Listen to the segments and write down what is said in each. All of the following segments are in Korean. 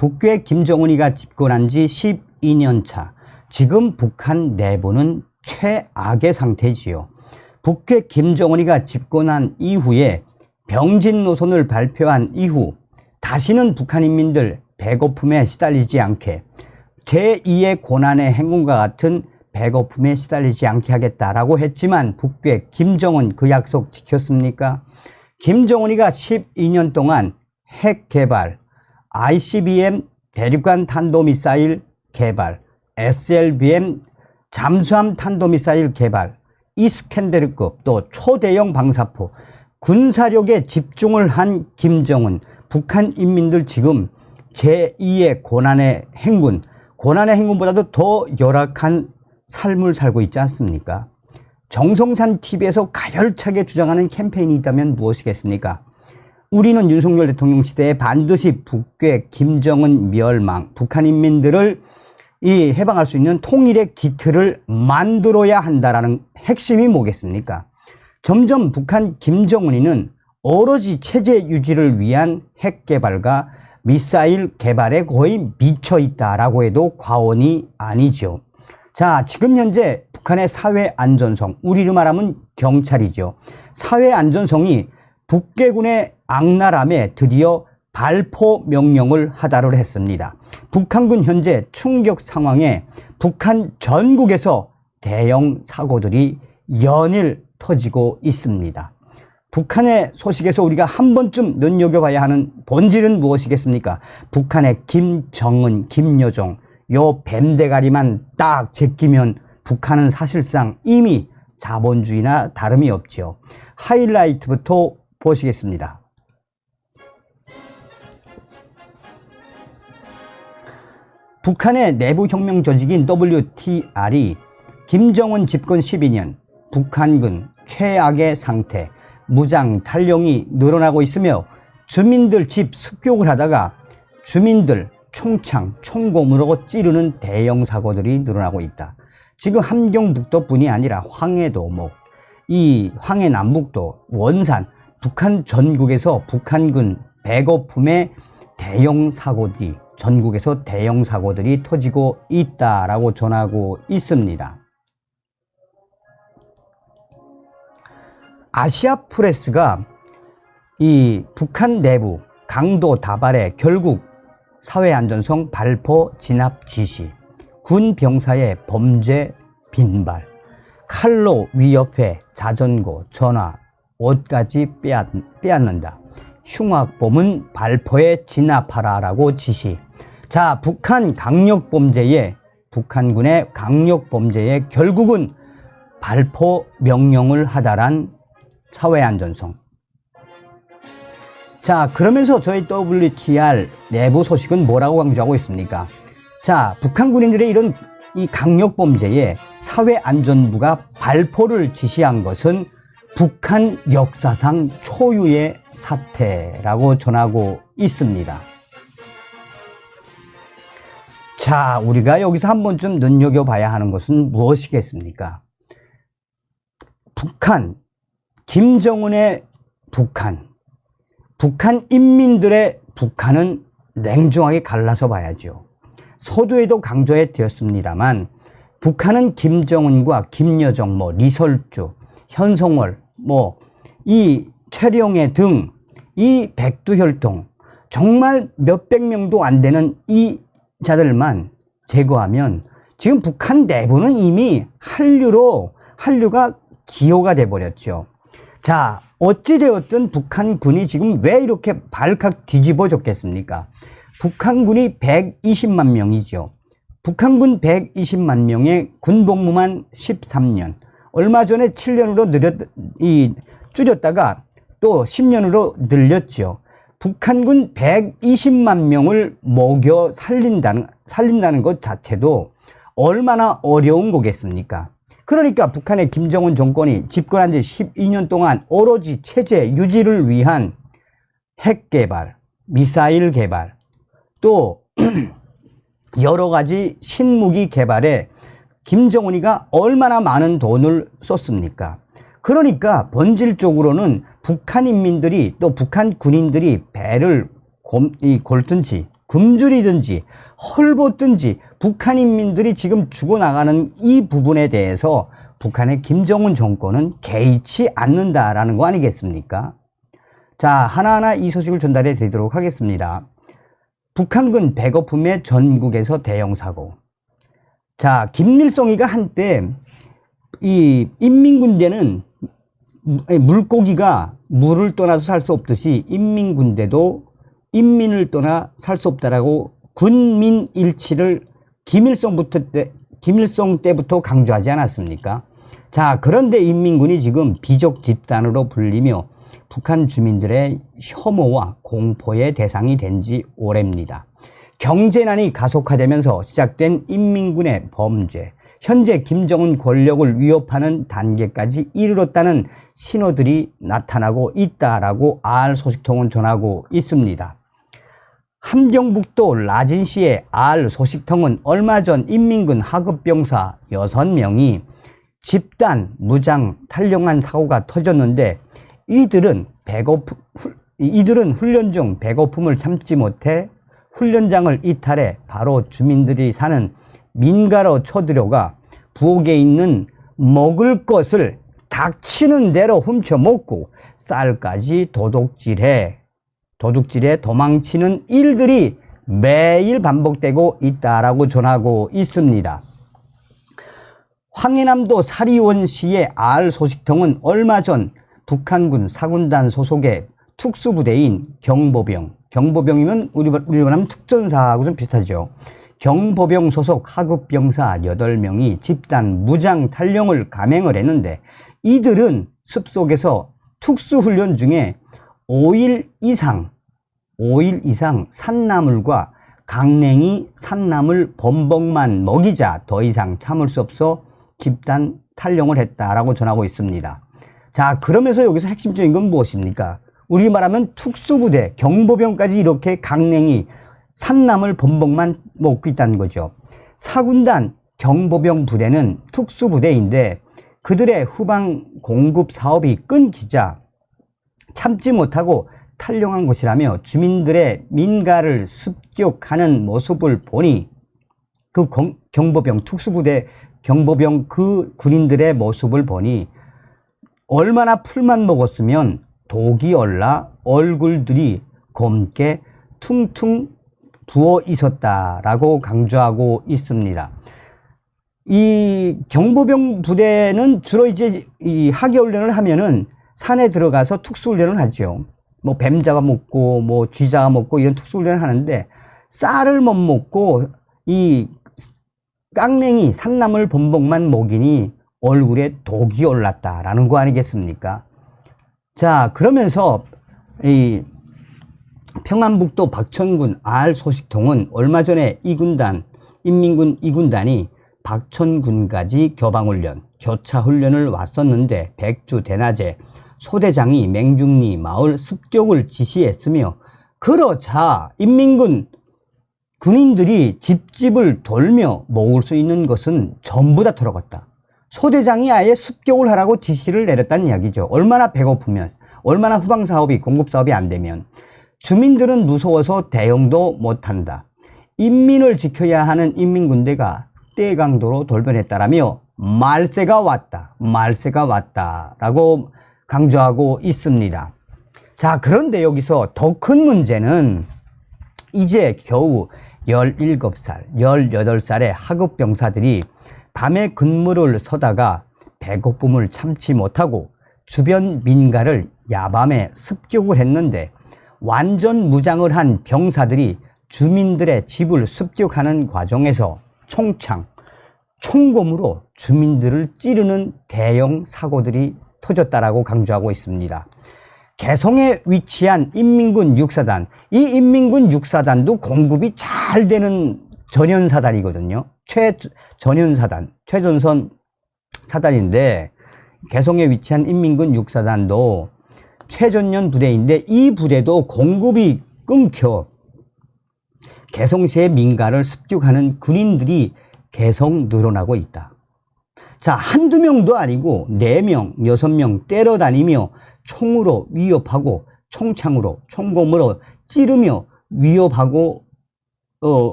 북괴 김정은이가 집권한 지 12년 차. 지금 북한 내부는 최악의 상태지요. 북괴 김정은이가 집권한 이후에 병진 노선을 발표한 이후 다시는 북한 인민들 배고픔에 시달리지 않게 제2의 고난의 행군과 같은 배고픔에 시달리지 않게 하겠다라고 했지만 북괴 김정은 그 약속 지켰습니까? 김정은이가 12년 동안 핵 개발, ICBM 대륙간 탄도미사일 개발, SLBM 잠수함 탄도미사일 개발, 이스캔데르급 또 초대형 방사포 군사력에 집중을 한 김정은, 북한 인민들 지금 제2의 고난의 행군보다도 더 열악한 삶을 살고 있지 않습니까? 정성산 TV에서 가열차게 주장하는 캠페인이 있다면 무엇이겠습니까? 우리는 윤석열 대통령 시대에 반드시 북괴 김정은 멸망, 북한 인민들을 해방할 수 있는 통일의 기틀을 만들어야 한다라는 핵심이 뭐겠습니까? 점점 북한 김정은이는 오로지 체제 유지를 위한 핵 개발과 미사일 개발에 거의 미쳐 있다라고 해도 과언이 아니죠. 자, 지금 현재 북한의 사회 안전성, 우리로 말하면 경찰이죠. 사회 안전성이 북괴군의 악랄함에 드디어 발포 명령을 하달을 했습니다. 북한군 현재 충격 상황에 북한 전국에서 대형 사고들이 연일 터지고 있습니다. 북한의 소식에서 우리가 한 번쯤 눈여겨봐야 하는 본질은 무엇이겠습니까? 북한의 김정은, 김여정 요 뱀대가리만 딱 제끼면 북한은 사실상 이미 자본주의나 다름이 없죠. 하이라이트부터 보시겠습니다. 북한의 내부혁명 조직인 WTR이 김정은 집권 12년 북한군 최악의 상태, 무장 탈영이 늘어나고 있으며 주민들 집 습격을 하다가 주민들 총창, 총검으로 찌르는 대형 사고들이 늘어나고 있다. 지금 함경북도뿐이 아니라 황해도, 이 황해 남북도, 원산, 북한 전국에서 북한군 배고픔의 대형 사고들이 전국에서 대형 사고들이 터지고 있다라고 전하고 있습니다. 아시아프레스가 이 북한 내부 강도 다발에 결국 사회안전성 발포 진압 지시, 군 병사의 범죄 빈발, 칼로 위협해 자전거, 전화, 옷까지 빼앗는다. 흉악범은 발포에 진압하라라고 지시. 자, 북한군의 강력범죄에 결국은 발포 명령을 하달한 사회안전성. 자, 그러면서 저희 WTR 내부 소식은 뭐라고 강조하고 있습니까? 자, 북한 군인들의 이런 이 강력범죄에 사회안전부가 발포를 지시한 것은 북한 역사상 초유의 사태라고 전하고 있습니다. 자, 우리가 여기서 한 번쯤 눈여겨봐야 하는 것은 무엇이겠습니까? 김정은의 북한 인민들의 북한은 냉정하게 갈라서 봐야죠. 서두에도 강조해 드렸습니다만 북한은 김정은과 김여정, 리설주, 현성월, 이 최룡해 등 이 백두혈통 정말 몇백 명도 안 되는 이 자들만 제거하면 지금 북한 내부는 이미 한류가 기호가 돼버렸죠. 자, 어찌되었든 북한군이 지금 왜 이렇게 발칵 뒤집어졌겠습니까? 북한군이 120만 명이죠. 북한군 120만 명의 군복무만 13년. 얼마 전에 7년으로 줄였다가 또 10년으로 늘렸죠. 북한군 120만 명을 먹여 살린다는 것 자체도 얼마나 어려운 거겠습니까? 그러니까 북한의 김정은 정권이 집권한 지 12년 동안 오로지 체제 유지를 위한 핵 개발, 미사일 개발, 또 여러 가지 신무기 개발에 김정은이가 얼마나 많은 돈을 썼습니까? 그러니까 본질적으로는 북한 인민들이 또 북한 군인들이 배를 골든지 굶주리든지 헐벗든지 북한 인민들이 지금 죽어나가는 이 부분에 대해서 북한의 김정은 정권은 개의치 않는다라는 거 아니겠습니까? 자, 하나하나 이 소식을 전달해 드리도록 하겠습니다. 북한군 배고픔에 전국에서 대형 사고. 자, 김일성이가 한때 이 인민군대는 물고기가 물을 떠나서 살 수 없듯이 인민군대도 인민을 떠나 살 수 없다라고 군민 일치를 김일성 때부터 강조하지 않았습니까? 자, 그런데 인민군이 지금 비적 집단으로 불리며 북한 주민들의 혐오와 공포의 대상이 된 지 오래입니다. 경제난이 가속화되면서 시작된 인민군의 범죄, 현재 김정은 권력을 위협하는 단계까지 이르렀다는 신호들이 나타나고 있다라고 알 소식통은 전하고 있습니다. 함경북도 라진시의 알 소식통은 얼마 전 인민군 하급병사 6명이 집단 무장 탈영한 사고가 터졌는데 이들은 훈련 중 배고픔을 참지 못해 훈련장을 이탈해 바로 주민들이 사는 민가로 쳐들어가 부엌에 있는 먹을 것을 닥치는 대로 훔쳐 먹고 쌀까지 도둑질해 도망치는 일들이 매일 반복되고 있다라고 전하고 있습니다. 황해남도 사리원시의 알 소식통은 얼마 전 북한군 사군단 소속의 특수부대인 경보병이면 우리로 하면 특전사하고 좀 비슷하죠. 경보병 소속 하급병사 8명이 집단 무장 탈영을 감행을 했는데 이들은 숲속에서 특수훈련 중에 5일 이상 산나물과 강냉이 산나물 범벅만 먹이자 더 이상 참을 수 없어 집단 탈영을 했다라고 전하고 있습니다. 자, 그러면서 여기서 핵심적인 건 무엇입니까? 우리 말하면 특수부대, 경보병까지 이렇게 강냉이 산나물 범벅만 먹고 있다는 거죠. 사군단 경보병 부대는 특수부대인데 그들의 후방 공급 사업이 끊기자 참지 못하고 탈영한 것이라며 주민들의 민가를 습격하는 모습을 보니 그 경보병 특수부대 경보병 그 군인들의 모습을 보니 얼마나 풀만 먹었으면 독이 올라 얼굴들이 검게 퉁퉁 부어 있었다라고 강조하고 있습니다. 이 경보병 부대는 주로 이제 이 하계훈련을 하면은 산에 들어가서 특수훈련을 하죠. 뭐 뱀 잡아먹고 뭐 쥐 잡아먹고 이런 특수훈련을 하는데 쌀을 못 먹고 이 깡냉이 산나물 범벅만 먹이니 얼굴에 독이 올랐다라는 거 아니겠습니까? 자, 그러면서 이 평안북도 박천군 알 소식통은 얼마 전에 인민군 2군단이 박천군까지 교방훈련, 교차훈련을 왔었는데 백주 대낮에 소대장이 맹중리 마을 습격을 지시했으며 그러자 인민군 군인들이 집집을 돌며 먹을 수 있는 것은 전부 다 털어갔다. 소대장이 아예 습격을 하라고 지시를 내렸다는 이야기죠. 얼마나 배고프면, 얼마나 후방사업이 공급사업이 안 되면. 주민들은 무서워서 대응도 못한다. 인민을 지켜야 하는 인민군대가 떼강도로 돌변했다라며 말세가 왔다라고 강조하고 있습니다. 자, 그런데 여기서 더 큰 문제는 이제 겨우 17살, 18살의 하급병사들이 밤에 근무를 서다가 배고픔을 참지 못하고 주변 민가를 야밤에 습격을 했는데 완전 무장을 한 병사들이 주민들의 집을 습격하는 과정에서 총검으로 주민들을 찌르는 대형 사고들이 터졌다라고 강조하고 있습니다. 개성에 위치한 인민군 육사단, 이 인민군 육사단도 공급이 잘 되는 전현사단이거든요. 최전선 사단인데 개성에 위치한 인민군 육사단도 최전련 부대인데 이 부대도 공급이 끊겨 개성시의 민가를 습격하는 군인들이 계속 늘어나고 있다. 자, 한두 명도 아니고 4명, 6명 때려다니며 총으로 위협하고 총창으로, 총검으로 찌르며 위협하고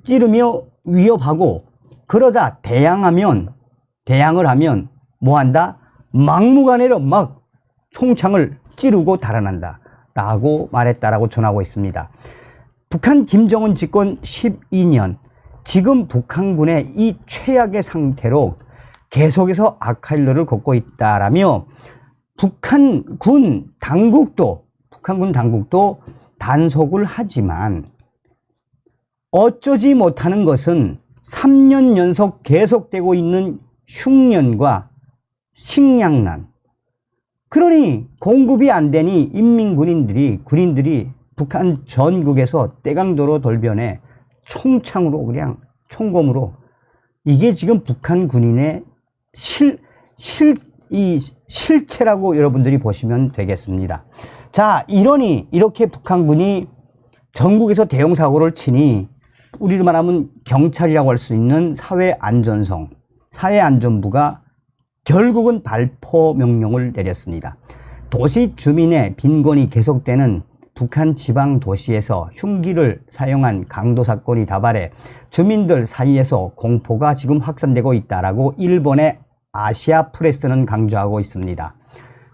찌르며 위협하고, 그러다 대항을 하면 뭐한다? 막무가내로 막 총창을 찌르고 달아난다 라고 말했다라고 전하고 있습니다. 북한 김정은 집권 12년, 지금 북한군의 이 최악의 상태로 계속해서 악할 길을 걷고 있다라며, 북한군 당국도 단속을 하지만 어쩌지 못하는 것은 3년 연속 계속되고 있는 흉년과 식량난. 그러니 공급이 안 되니 군인들이 북한 전국에서 떼강도로 돌변해 총창으로, 그냥 총검으로, 이게 지금 북한 군인의 실체라고 여러분들이 보시면 되겠습니다. 자, 이렇게 북한군이 전국에서 대형 사고를 치니, 우리로 말하면 경찰이라고 할 수 있는 사회안전부가 결국은 발포 명령을 내렸습니다. 도시 주민의 빈곤이 계속되는 북한 지방 도시에서 흉기를 사용한 강도 사건이 다발해 주민들 사이에서 공포가 지금 확산되고 있다라고 일본의 아시아 프레스는 강조하고 있습니다.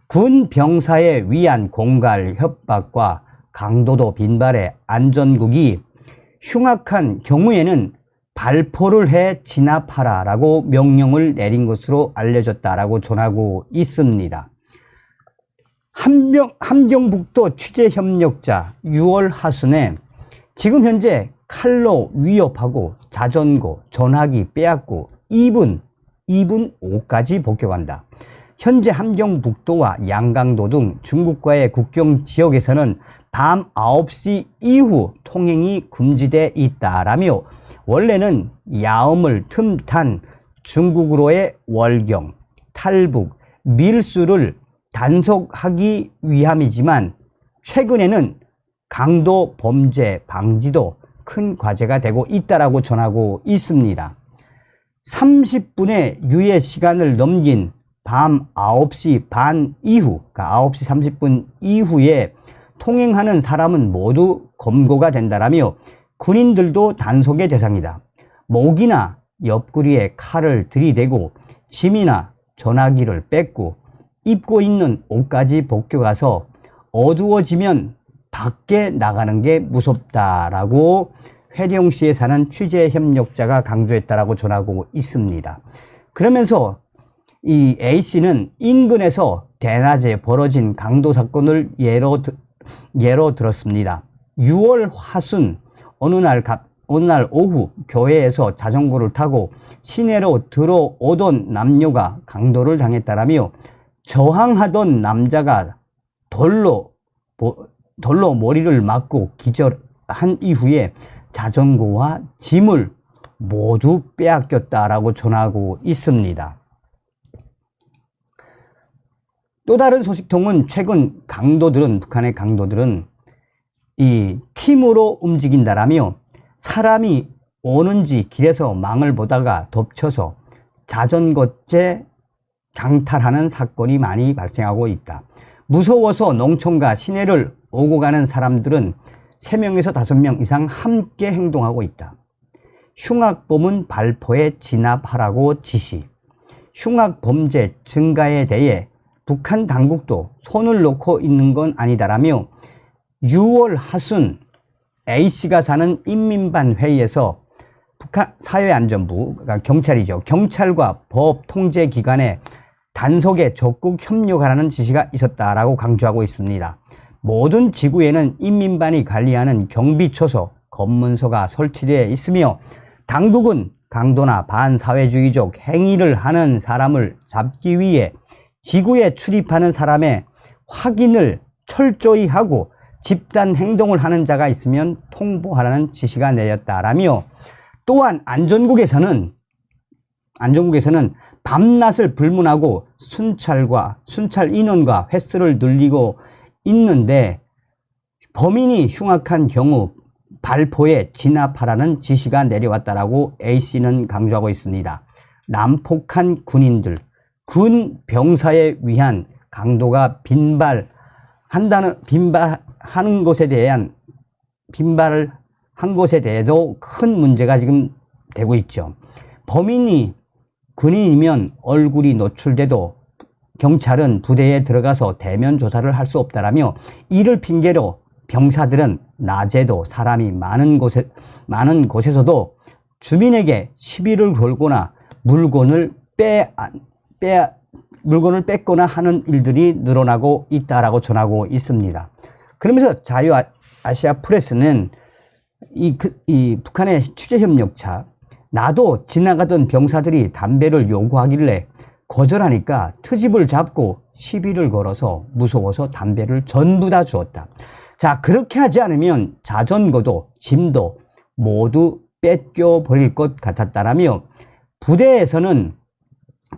군 병사에 의한 공갈, 협박과 강도도 빈발해 안전국이 흉악한 경우에는 발포를 해 진압하라라고 명령을 내린 것으로 알려졌다라고 전하고 있습니다. 함경북도 취재협력자 6월 하순에 지금 현재 칼로 위협하고 자전거, 전화기 빼앗고 2분 5까지 복격한다. 현재 함경북도와 양강도 등 중국과의 국경 지역에서는 밤 9시 이후 통행이 금지돼 있다라며, 원래는 야음을 틈탄 중국으로의 월경, 탈북, 밀수를 단속하기 위함이지만 최근에는 강도 범죄 방지도 큰 과제가 되고 있다라고 전하고 있습니다. 30분의 유예 시간을 넘긴 밤 9시 반 이후, 그러니까 9시 30분 이후에 통행하는 사람은 모두 검거가 된다라며, 군인들도 단속의 대상이다. 목이나 옆구리에 칼을 들이대고 짐이나 전화기를 뺏고 입고 있는 옷까지 벗겨가서 어두워지면 밖에 나가는 게 무섭다라고 회령시에 사는 취재협력자가 강조했다라고 전하고 있습니다. 그러면서 이 A씨는 인근에서 대낮에 벌어진 강도 사건을 예로 들었습니다. 6월 하순 어느 날 오후 교회에서 자전거를 타고 시내로 들어오던 남녀가 강도를 당했다라며, 저항하던 남자가 돌로 머리를 맞고 기절한 이후에 자전거와 짐을 모두 빼앗겼다라고 전하고 있습니다. 또 다른 소식통은 최근 북한의 강도들은 이 팀으로 움직인다라며, 사람이 오는지 길에서 망을 보다가 덮쳐서 자전거째 강탈하는 사건이 많이 발생하고 있다. 무서워서 농촌과 시내를 오고 가는 사람들은 3명에서 5명 이상 함께 행동하고 있다. 흉악범은 발포에 진압하라고 지시. 흉악범죄 증가에 대해 북한 당국도 손을 놓고 있는 건 아니다라며, 6월 하순 A씨가 사는 인민반 회의에서 북한 사회안전부, 그러니까 경찰이죠. 경찰과 법 통제기관에 단속에 적극 협력하라는 지시가 있었다라고 강조하고 있습니다. 모든 지구에는 인민반이 관리하는 경비초소, 검문소가 설치되어 있으며, 당국은 강도나 반사회주의적 행위를 하는 사람을 잡기 위해 지구에 출입하는 사람의 확인을 철저히 하고 집단 행동을 하는 자가 있으면 통보하라는 지시가 내렸다라며, 또한 안전국에서는 밤낮을 불문하고 순찰 인원과 횟수를 늘리고 있는데, 범인이 흉악한 경우 발포에 진압하라는 지시가 내려왔다라고 A씨는 강조하고 있습니다. 난폭한 군 병사에 의한 강도가 빈발하는 것에 대한 한 것에 대해도 큰 문제가 지금 되고 있죠. 범인이 군인이면 얼굴이 노출돼도 경찰은 부대에 들어가서 대면 조사를 할 수 없다라며 이를 핑계로 병사들은 낮에도 사람이 많은 곳에서도 주민에게 시비를 걸거나 물건을 뺏거나 하는 일들이 늘어나고 있다라고 전하고 있습니다. 그러면서 자유아시아 프레스는 이 북한의 취재협력차, 나도 지나가던 병사들이 담배를 요구하길래 거절하니까 트집을 잡고 시비를 걸어서 무서워서 담배를 전부 다 주었다. 자, 그렇게 하지 않으면 자전거도 짐도 모두 뺏겨버릴 것 같았다라며 부대에서는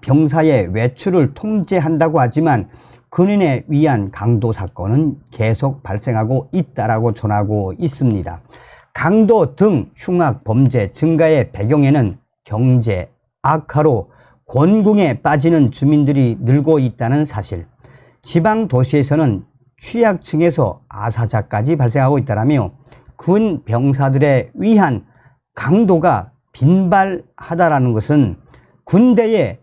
병사의 외출을 통제한다고 하지만 군인에 의한 강도 사건은 계속 발생하고 있다라고 전하고 있습니다. 강도 등 흉악 범죄 증가의 배경에는 경제 악화로 곤궁에 빠지는 주민들이 늘고 있다는 사실, 지방 도시에서는 취약층에서 아사자까지 발생하고 있다라며 군 병사들에 의한 강도가 빈발하다라는 것은 군대의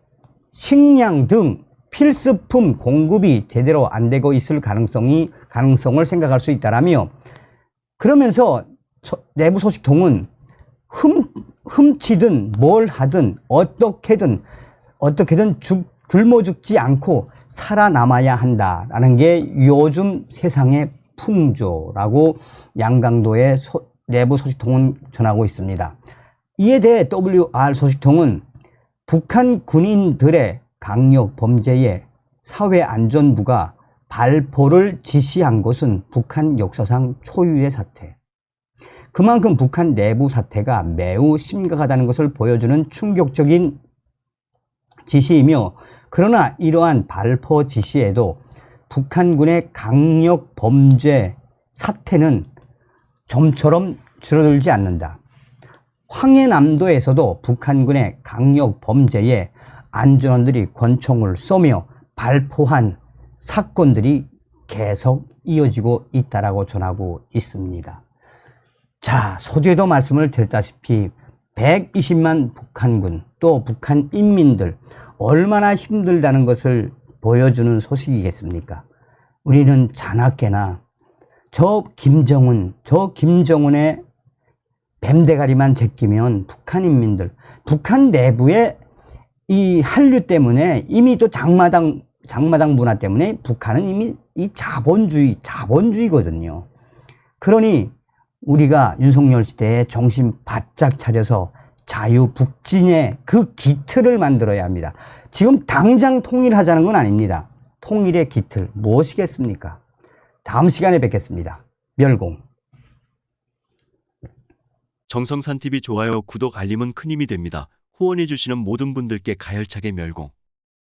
식량 등 필수품 공급이 제대로 안 되고 있을 가능성을 생각할 수 있다라며, 그러면서 내부 소식통은 훔치든 뭘 하든 어떻게든 굶어 죽지 않고 살아남아야 한다라는 게 요즘 세상의 풍조라고 양강도의 내부 소식통은 전하고 있습니다. 이에 대해 WR 소식통은 북한 군인들의 강력 범죄에 사회안전부가 발포를 지시한 것은 북한 역사상 초유의 사태. 그만큼 북한 내부 사태가 매우 심각하다는 것을 보여주는 충격적인 지시이며, 그러나 이러한 발포 지시에도 북한군의 강력 범죄 사태는 좀처럼 줄어들지 않는다. 황해남도에서도 북한군의 강력 범죄에 안전원들이 권총을 쏘며 발포한 사건들이 계속 이어지고 있다라고 전하고 있습니다. 자, 서두에도 말씀을 드렸다시피 120만 북한군 또 북한 인민들 얼마나 힘들다는 것을 보여주는 소식이겠습니까? 우리는 자나깨나 저 김정은의 뱀대가리만 제끼면 북한 인민들, 북한 내부의 이 한류 때문에 이미 또 장마당 문화 때문에 북한은 이미 이 자본주의거든요. 그러니 우리가 윤석열 시대에 정신 바짝 차려서 자유북진의 그 기틀을 만들어야 합니다. 지금 당장 통일하자는 건 아닙니다. 통일의 기틀 무엇이겠습니까? 다음 시간에 뵙겠습니다. 멸공. 정성산TV 좋아요, 구독, 알림은 큰 힘이 됩니다. 후원해주시는 모든 분들께 가열차게 멸공.